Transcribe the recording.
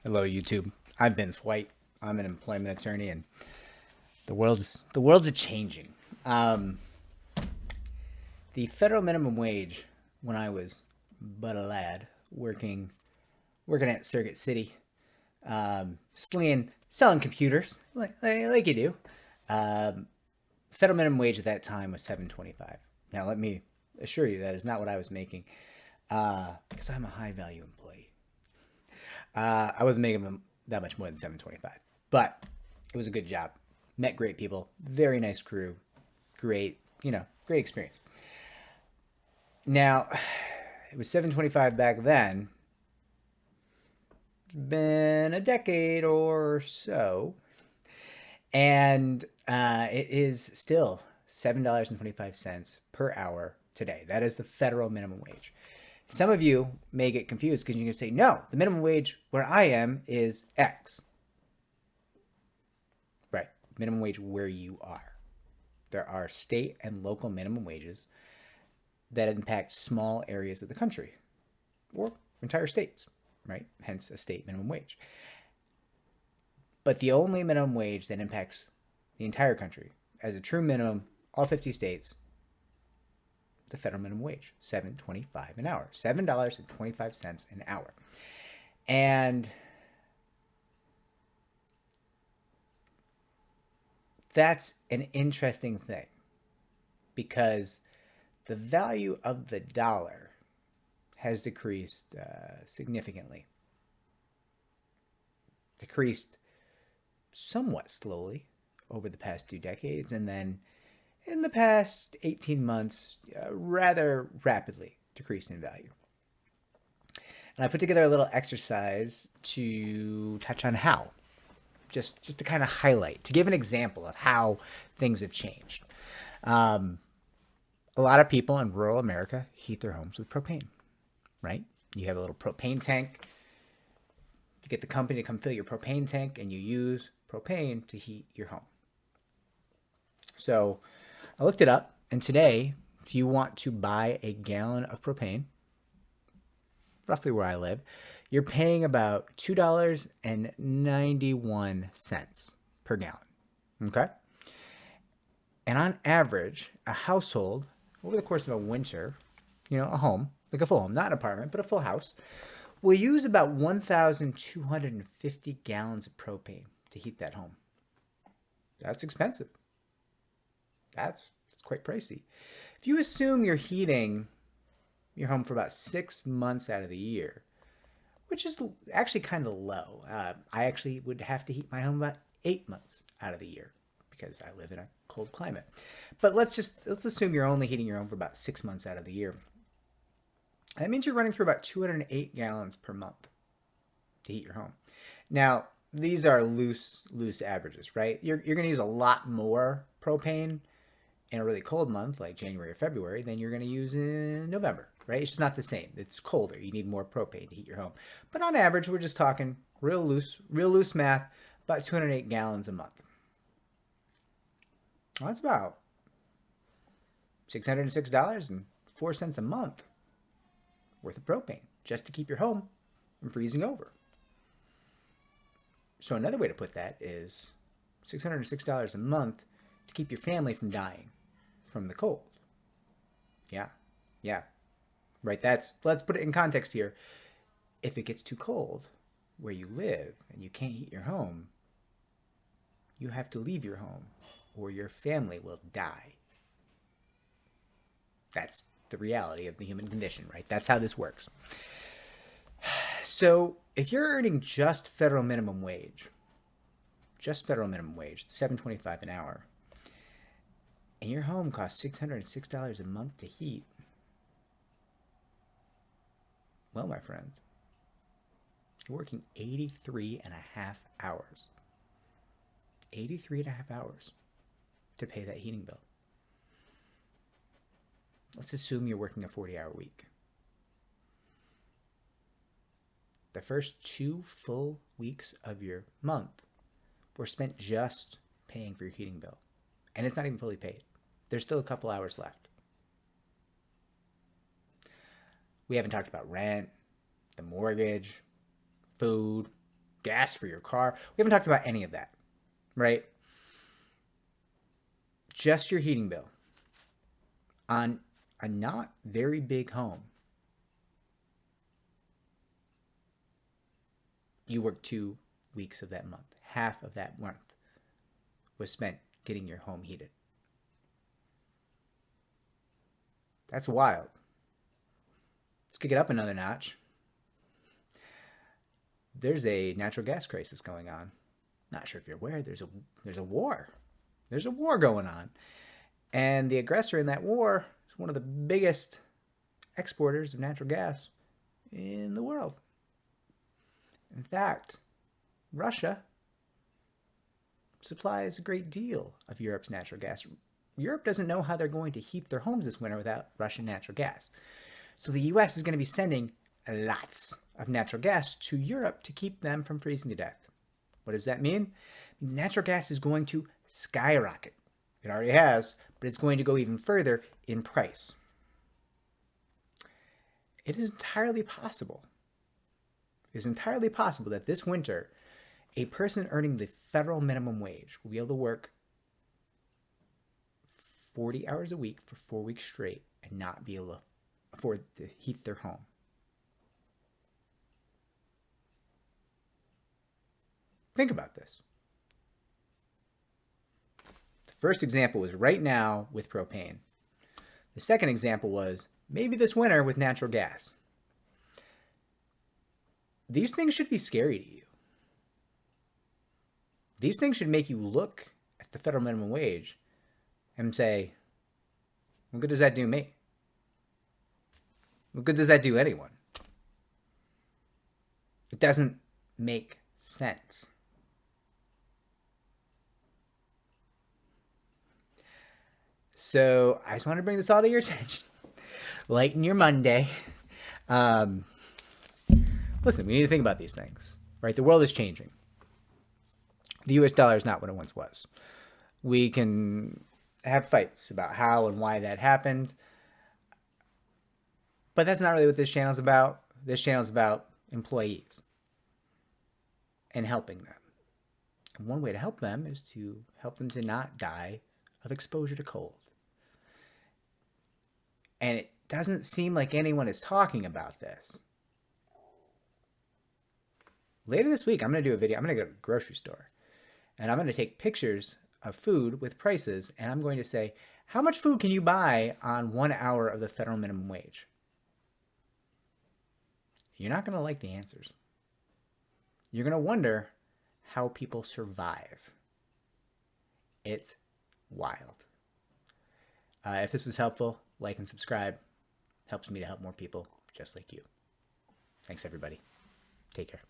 Hello, YouTube. I'm Vince White. I'm an employment attorney, and the world's a changing. Um, the federal minimum wage when I was but a lad working at Circuit City, selling computers like you do. Um, Federal minimum wage at that time was $7.25. Now, let me assure you that is not what I was making, because I'm a high value employee. I wasn't making them that much more than 7.25, but it was a good job. Met great people, very nice crew, great, great experience. Now, it was 7.25 back then. It's been a decade or so, and it is still $7.25 per hour today. That is the federal minimum wage. Some of you may get confused because you can say, no, the minimum wage where I am is X. Right. Minimum wage where you are. There are state and local minimum wages that impact small areas of the country or entire states, right? Hence a state minimum wage. But the only minimum wage that impacts the entire country as a true minimum, all 50 states, the federal minimum wage, $7.25 an hour, $7.25 an hour. And that's an interesting thing because the value of the dollar has decreased significantly. Decreased somewhat slowly over the past 2 decades, and then in the past 18 months, rather rapidly decreased in value. And I put together a little exercise to touch on how, just to kind of highlight, to give an example of how things have changed. A lot of people in rural America heat their homes with propane, right? You have a little propane tank. You get the company to come fill your propane tank, and you use propane to heat your home. So I looked it up, and today, if you want to buy a gallon of propane, roughly where I live, you're paying about $2.91 per gallon. Okay? And on average, a household, over the course of a winter, a home, like a full home, not an apartment, but a full house, will use about 1,250 gallons of propane to heat that home. That's expensive. That's quite pricey. If you assume you're heating your home for about 6 months out of the year, which is actually kind of low. I actually would have to heat my home about 8 months out of the year because I live in a cold climate. But let's assume you're only heating your home for about 6 months out of the year. That means you're running through about 208 gallons per month to heat your home. Now, these are loose averages, right? You're going to use a lot more propane in a really cold month like January or February than you're going to use in November, right? It's just not the same. It's colder. You need more propane to heat your home. But on average, we're just talking real loose math, about 208 gallons a month. Well, that's about $606.04 a month worth of propane just to keep your home from freezing over. So another way to put that is $606 a month to keep your family from dying from the cold. Yeah. Right, let's put it in context here. If it gets too cold where you live and you can't heat your home, you have to leave your home or your family will die. That's the reality of the human condition, right? That's how this works. So if you're earning just federal minimum wage, $7.25 an hour, and your home costs $606 a month to heat, well, my friend, you're working 83 and a half hours. 83 and a half hours to pay that heating bill. Let's assume you're working a 40-hour week. The first 2 full weeks of your month were spent just paying for your heating bill. And it's not even fully paid. There's still a couple hours left. We haven't talked about rent, the mortgage, food, gas for your car. We haven't talked about any of that, right? Just your heating bill on a not very big home. You work 2 weeks of that month. Half of that month was spent getting your home heated. That's wild. Let's kick it up another notch. There's a natural gas crisis going on. Not sure if you're aware, there's a war. There's a war going on. And the aggressor in that war is one of the biggest exporters of natural gas in the world. In fact, Russia supplies a great deal of Europe's natural gas. Europe doesn't know how they're going to heat their homes this winter without Russian natural gas. So the US is going to be sending lots of natural gas to Europe to keep them from freezing to death. What does that mean? It means natural gas is going to skyrocket. It already has, but it's going to go even further in price. It is entirely possible. It is entirely possible that this winter, a person earning the federal minimum wage will be able to work 40 hours a week for 4 weeks straight and not be able to afford to heat their home. Think about this. The first example was right now with propane. The second example was maybe this winter with natural gas. These things should be scary to you. These things should make you look at the federal minimum wage and say, what good does that do me? What good does that do anyone? It doesn't make sense. So I just want to bring this all to your attention. Lighten your Monday. Listen, we need to think about these things, right? The world is changing. The US dollar is not what it once was. We can have fights about how and why that happened, but that's not really what this channel is about. This channel is about employees and helping them. And one way to help them is to help them to not die of exposure to cold. And it doesn't seem like anyone is talking about this. Later this week, I'm going to do a video. I'm going to go to the grocery store and I'm going to take pictures of food with prices. And I'm going to say, how much food can you buy on 1 hour of the federal minimum wage? You're not going to like the answers. You're going to wonder how people survive. It's wild. If this was helpful, like and subscribe. Helps me to help more people just like you. Thanks, everybody. Take care.